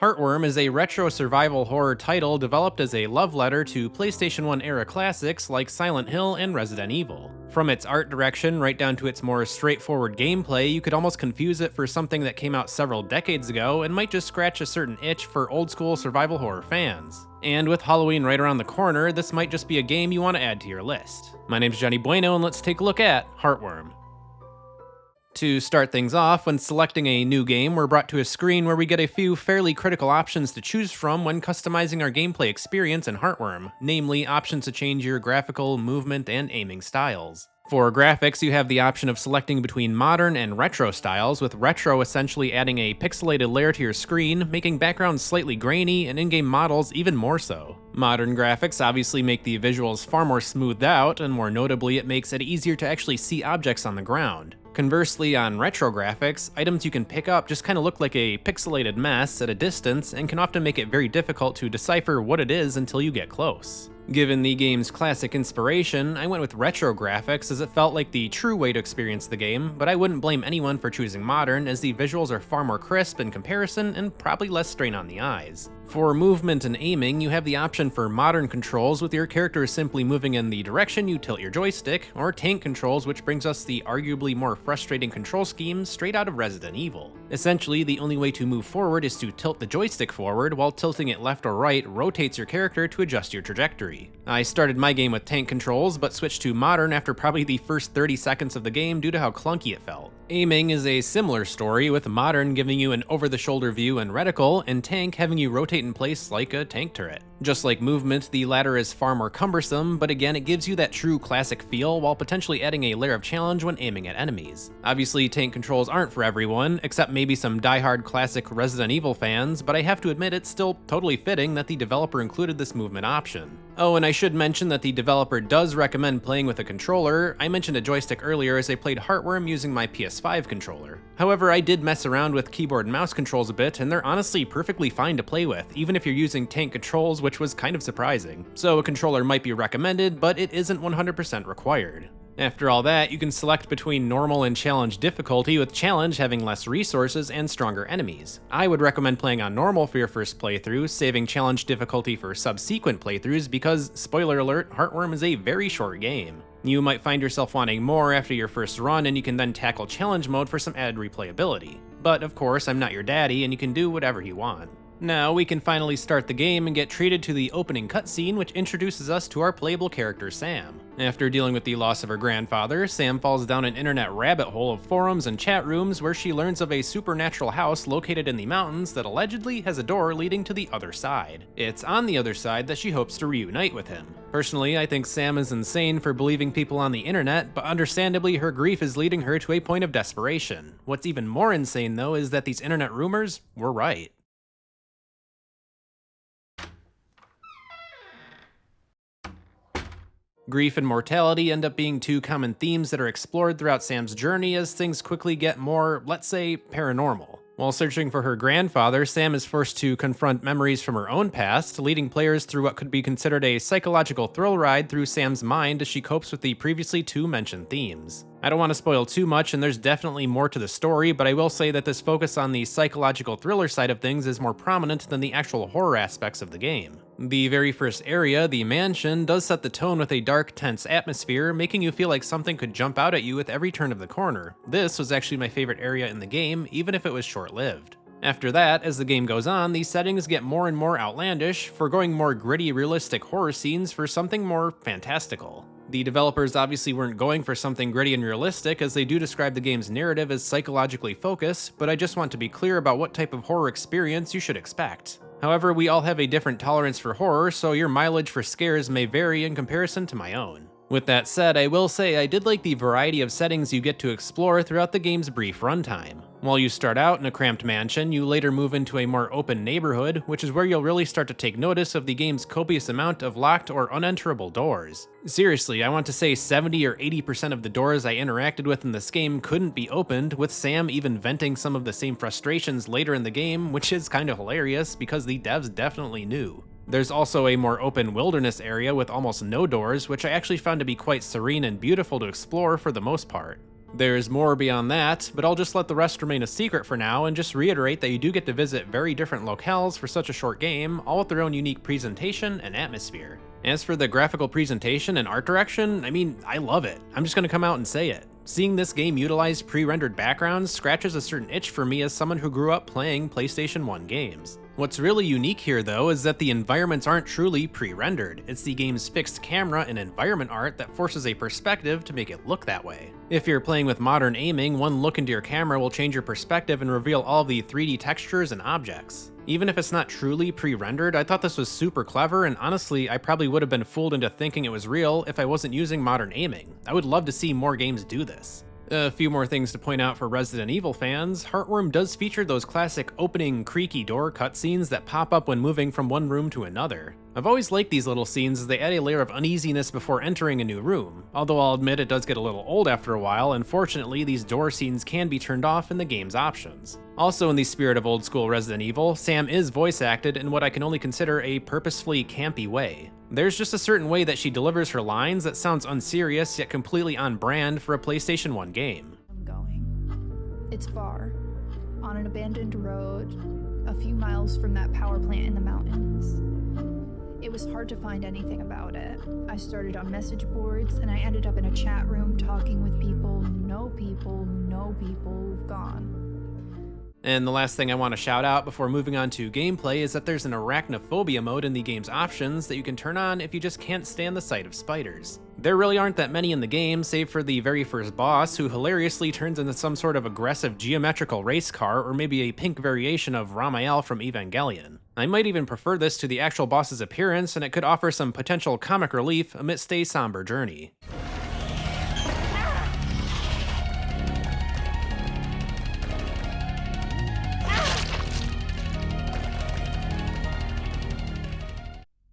Heartworm is a retro survival horror title developed as a love letter to PlayStation 1 era classics like Silent Hill and Resident Evil. From its art direction right down to its more straightforward gameplay, you could almost confuse it for something that came out several decades ago and might just scratch a certain itch for old school survival horror fans. And with Halloween right around the corner, this might just be a game you want to add to your list. My name's Johnny Bueno, and let's take a look at Heartworm. To start things off, when selecting a new game, we're brought to a screen where we get a few fairly critical options to choose from when customizing our gameplay experience in Heartworm, namely options to change your graphical, movement, and aiming styles. For graphics, you have the option of selecting between modern and retro styles, with retro essentially adding a pixelated layer to your screen, making backgrounds slightly grainy and in-game models even more so. Modern graphics obviously make the visuals far more smoothed out, and more notably, it makes it easier to actually see objects on the ground. Conversely, on retro graphics, items you can pick up just kind of look like a pixelated mess at a distance and can often make it very difficult to decipher what it is until you get close. Given the game's classic inspiration, I went with retro graphics as it felt like the true way to experience the game, but I wouldn't blame anyone for choosing modern as the visuals are far more crisp in comparison and probably less strain on the eyes. For movement and aiming, you have the option for modern controls with your character simply moving in the direction you tilt your joystick, or tank controls, which brings us the arguably more frustrating control scheme straight out of Resident Evil. Essentially, the only way to move forward is to tilt the joystick forward, while tilting it left or right rotates your character to adjust your trajectory. I started my game with tank controls, but switched to modern after probably the first 30 seconds of the game due to how clunky it felt. Aiming is a similar story, with modern giving you an over-the-shoulder view and reticle, and tank having you rotate in place like a tank turret. Just like movement, the latter is far more cumbersome, but again, it gives you that true classic feel while potentially adding a layer of challenge when aiming at enemies. Obviously, tank controls aren't for everyone, except maybe some die-hard classic Resident Evil fans, but I have to admit it's still totally fitting that the developer included this movement option. Oh, and I should mention that the developer does recommend playing with a controller. I mentioned a joystick earlier as I played Heartworm using my PS5 controller. However, I did mess around with keyboard and mouse controls a bit, and they're honestly perfectly fine to play with, even if you're using tank controls, which was kind of surprising. So a controller might be recommended, but it isn't 100% required. After all that, you can select between normal and challenge difficulty, with challenge having less resources and stronger enemies. I would recommend playing on normal for your first playthrough, saving challenge difficulty for subsequent playthroughs because, spoiler alert, Heartworm is a very short game. You might find yourself wanting more after your first run, and you can then tackle challenge mode for some added replayability. But of course, I'm not your daddy, and you can do whatever you want. Now, we can finally start the game and get treated to the opening cutscene, which introduces us to our playable character, Sam. After dealing with the loss of her grandfather, Sam falls down an internet rabbit hole of forums and chat rooms where she learns of a supernatural house located in the mountains that allegedly has a door leading to the other side. It's on the other side that she hopes to reunite with him. Personally, I think Sam is insane for believing people on the internet, but understandably her grief is leading her to a point of desperation. What's even more insane though is that these internet rumors were right. Grief and mortality end up being two common themes that are explored throughout Sam's journey as things quickly get more, let's say, paranormal. While searching for her grandfather, Sam is forced to confront memories from her own past, leading players through what could be considered a psychological thrill ride through Sam's mind as she copes with the previously two mentioned themes. I don't want to spoil too much, and there's definitely more to the story, but I will say that this focus on the psychological thriller side of things is more prominent than the actual horror aspects of the game. The very first area, the mansion, does set the tone with a dark, tense atmosphere, making you feel like something could jump out at you with every turn of the corner. This was actually my favorite area in the game, even if it was short-lived. After that, as the game goes on, these settings get more and more outlandish, foregoing more gritty, realistic horror scenes for something more fantastical. The developers obviously weren't going for something gritty and realistic, as they do describe the game's narrative as psychologically focused, but I just want to be clear about what type of horror experience you should expect. However, we all have a different tolerance for horror, so your mileage for scares may vary in comparison to my own. With that said, I will say I did like the variety of settings you get to explore throughout the game's brief runtime. While you start out in a cramped mansion, you later move into a more open neighborhood, which is where you'll really start to take notice of the game's copious amount of locked or unenterable doors. Seriously, I want to say 70 or 80% of the doors I interacted with in this game couldn't be opened, with Sam even venting some of the same frustrations later in the game, which is kinda hilarious because the devs definitely knew. There's also a more open wilderness area with almost no doors, which I actually found to be quite serene and beautiful to explore for the most part. There's more beyond that, but I'll just let the rest remain a secret for now and just reiterate that you do get to visit very different locales for such a short game, all with their own unique presentation and atmosphere. As for the graphical presentation and art direction, I mean, I love it. I'm just gonna come out and say it. Seeing this game utilize pre-rendered backgrounds scratches a certain itch for me as someone who grew up playing PlayStation 1 games. What's really unique here though is that the environments aren't truly pre-rendered. It's the game's fixed camera and environment art that forces a perspective to make it look that way. If you're playing with modern aiming, one look into your camera will change your perspective and reveal all the 3D textures and objects. Even if it's not truly pre-rendered, I thought this was super clever, and honestly, I probably would have been fooled into thinking it was real if I wasn't using modern aiming. I would love to see more games do this. A few more things to point out for Resident Evil fans, Heartworm does feature those classic opening creaky door cutscenes that pop up when moving from one room to another. I've always liked these little scenes as they add a layer of uneasiness before entering a new room, although I'll admit it does get a little old after a while, and fortunately these door scenes can be turned off in the game's options. Also in the spirit of old school Resident Evil, Sam is voice acted in what I can only consider a purposefully campy way. There's just a certain way that she delivers her lines that sounds unserious yet completely on brand for a PlayStation 1 game. I'm going. It's far, on an abandoned road, a few miles from that power plant in the mountains. It was hard to find anything about it. I started on message boards and I ended up in a chat room talking with people who know people who know people who've gone. And the last thing I want to shout out before moving on to gameplay is that there's an arachnophobia mode in the game's options that you can turn on if you just can't stand the sight of spiders. There really aren't that many in the game, save for the very first boss, who hilariously turns into some sort of aggressive geometrical race car or maybe a pink variation of Ramael from Evangelion. I might even prefer this to the actual boss's appearance, and it could offer some potential comic relief amidst a somber journey.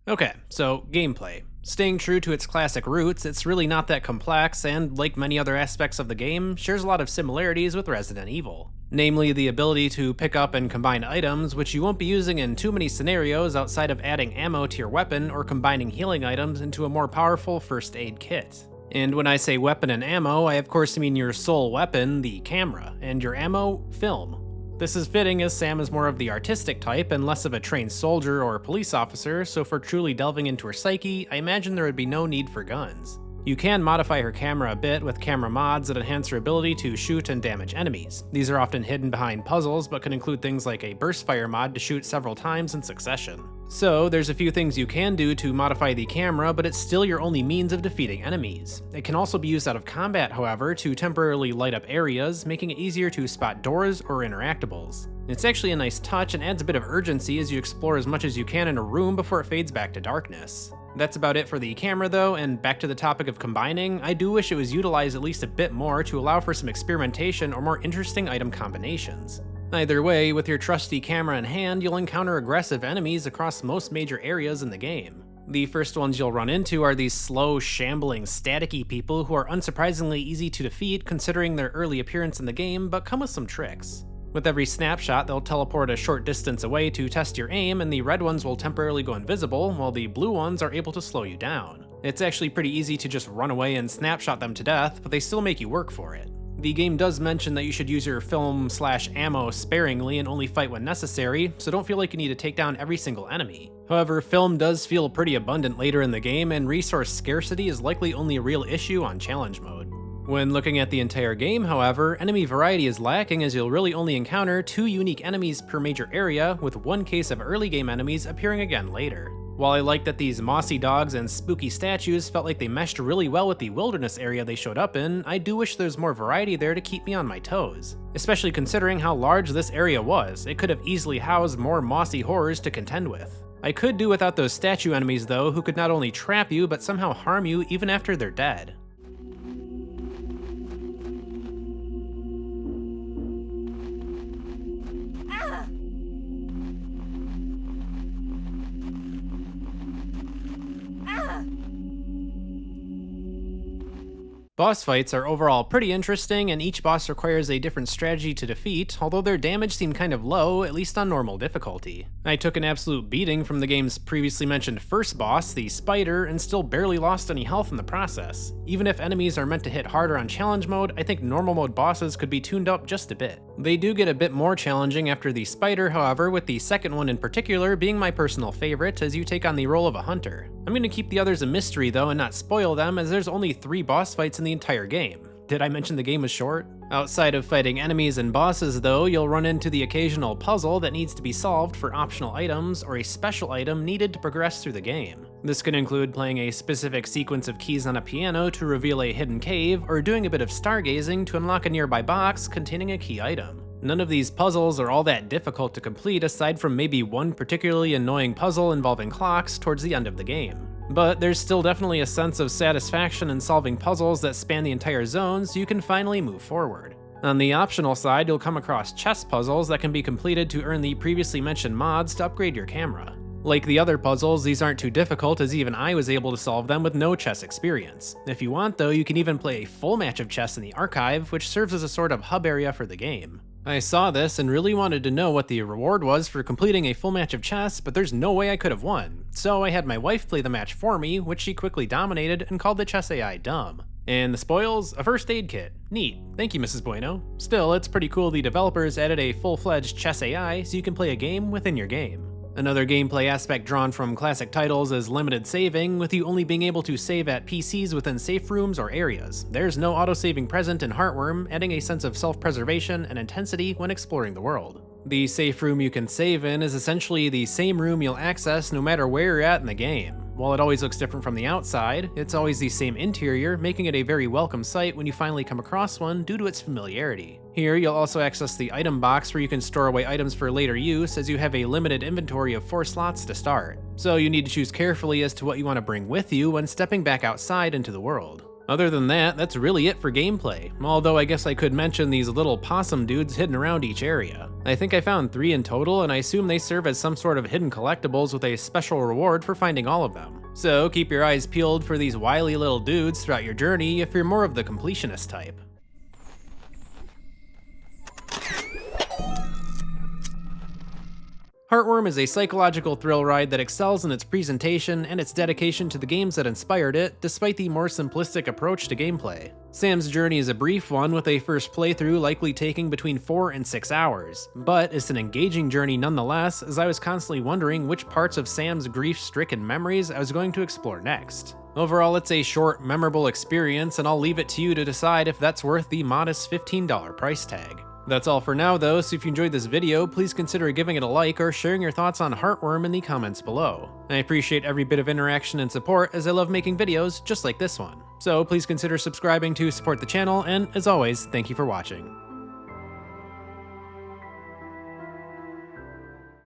Okay, so gameplay. Staying true to its classic roots, it's really not that complex, and like many other aspects of the game, shares a lot of similarities with Resident Evil. Namely, the ability to pick up and combine items, which you won't be using in too many scenarios outside of adding ammo to your weapon or combining healing items into a more powerful first aid kit. And when I say weapon and ammo, I of course mean your sole weapon, the camera, and your ammo, film. This is fitting as Sam is more of the artistic type and less of a trained soldier or police officer, so for truly delving into her psyche, I imagine there would be no need for guns. You can modify her camera a bit with camera mods that enhance her ability to shoot and damage enemies. These are often hidden behind puzzles, but can include things like a burst fire mod to shoot several times in succession. So, there's a few things you can do to modify the camera, but it's still your only means of defeating enemies. It can also be used out of combat, however, to temporarily light up areas, making it easier to spot doors or interactables. It's actually a nice touch and adds a bit of urgency as you explore as much as you can in a room before it fades back to darkness. That's about it for the camera though, and back to the topic of combining, I do wish it was utilized at least a bit more to allow for some experimentation or more interesting item combinations. Either way, with your trusty camera in hand, you'll encounter aggressive enemies across most major areas in the game. The first ones you'll run into are these slow, shambling, staticky people who are unsurprisingly easy to defeat considering their early appearance in the game, but come with some tricks. With every snapshot, they'll teleport a short distance away to test your aim, and the red ones will temporarily go invisible, while the blue ones are able to slow you down. It's actually pretty easy to just run away and snapshot them to death, but they still make you work for it. The game does mention that you should use your film/ammo sparingly and only fight when necessary, so don't feel like you need to take down every single enemy. However, film does feel pretty abundant later in the game, and resource scarcity is likely only a real issue on challenge mode. When looking at the entire game, however, enemy variety is lacking as you'll really only encounter 2 unique enemies per major area, with 1 case of early game enemies appearing again later. While I like that these mossy dogs and spooky statues felt like they meshed really well with the wilderness area they showed up in, I do wish there's more variety there to keep me on my toes. Especially considering how large this area was, it could have easily housed more mossy horrors to contend with. I could do without those statue enemies though, who could not only trap you but somehow harm you even after they're dead. Boss fights are overall pretty interesting, and each boss requires a different strategy to defeat, although their damage seemed kind of low, at least on normal difficulty. I took an absolute beating from the game's previously mentioned first boss, the spider, and still barely lost any health in the process. Even if enemies are meant to hit harder on challenge mode, I think normal mode bosses could be tuned up just a bit. They do get a bit more challenging after the spider, however, with the second one in particular being my personal favorite as you take on the role of a hunter. I'm going to keep the others a mystery though and not spoil them, as there's only 3 boss fights in the entire game. Did I mention the game was short? Outside of fighting enemies and bosses though, you'll run into the occasional puzzle that needs to be solved for optional items or a special item needed to progress through the game. This can include playing a specific sequence of keys on a piano to reveal a hidden cave, or doing a bit of stargazing to unlock a nearby box containing a key item. None of these puzzles are all that difficult to complete aside from maybe one particularly annoying puzzle involving clocks towards the end of the game. But there's still definitely a sense of satisfaction in solving puzzles that span the entire zone so you can finally move forward. On the optional side, you'll come across chess puzzles that can be completed to earn the previously mentioned mods to upgrade your camera. Like the other puzzles, these aren't too difficult as even I was able to solve them with no chess experience. If you want though, you can even play a full match of chess in the archive, which serves as a sort of hub area for the game. I saw this and really wanted to know what the reward was for completing a full match of chess, but there's no way I could have won. So I had my wife play the match for me, which she quickly dominated and called the chess AI dumb. And the spoils? A first aid kit. Neat. Thank you, Mrs. Bueno. Still, it's pretty cool the developers added a full-fledged chess AI so you can play a game within your game. Another gameplay aspect drawn from classic titles is limited saving, with you only being able to save at PCs within safe rooms or areas. There's no autosaving present in Heartworm, adding a sense of self-preservation and intensity when exploring the world. The safe room you can save in is essentially the same room you'll access no matter where you're at in the game. While it always looks different from the outside, it's always the same interior, making it a very welcome sight when you finally come across one due to its familiarity. Here, you'll also access the item box where you can store away items for later use, as you have a limited inventory of 4 slots to start. So you need to choose carefully as to what you want to bring with you when stepping back outside into the world. Other than that, that's really it for gameplay, although I guess I could mention these little possum dudes hidden around each area. I think I found 3 in total, and I assume they serve as some sort of hidden collectibles with a special reward for finding all of them. So keep your eyes peeled for these wily little dudes throughout your journey if you're more of the completionist type. Heartworm is a psychological thrill ride that excels in its presentation and its dedication to the games that inspired it, despite the more simplistic approach to gameplay. Sam's journey is a brief one, with a first playthrough likely taking between 4 and 6 hours, but it's an engaging journey nonetheless, as I was constantly wondering which parts of Sam's grief-stricken memories I was going to explore next. Overall, it's a short, memorable experience, and I'll leave it to you to decide if that's worth the modest $15 price tag. That's all for now though, so if you enjoyed this video, please consider giving it a like or sharing your thoughts on Heartworm in the comments below. I appreciate every bit of interaction and support, as I love making videos just like this one. So please consider subscribing to support the channel, and as always, thank you for watching.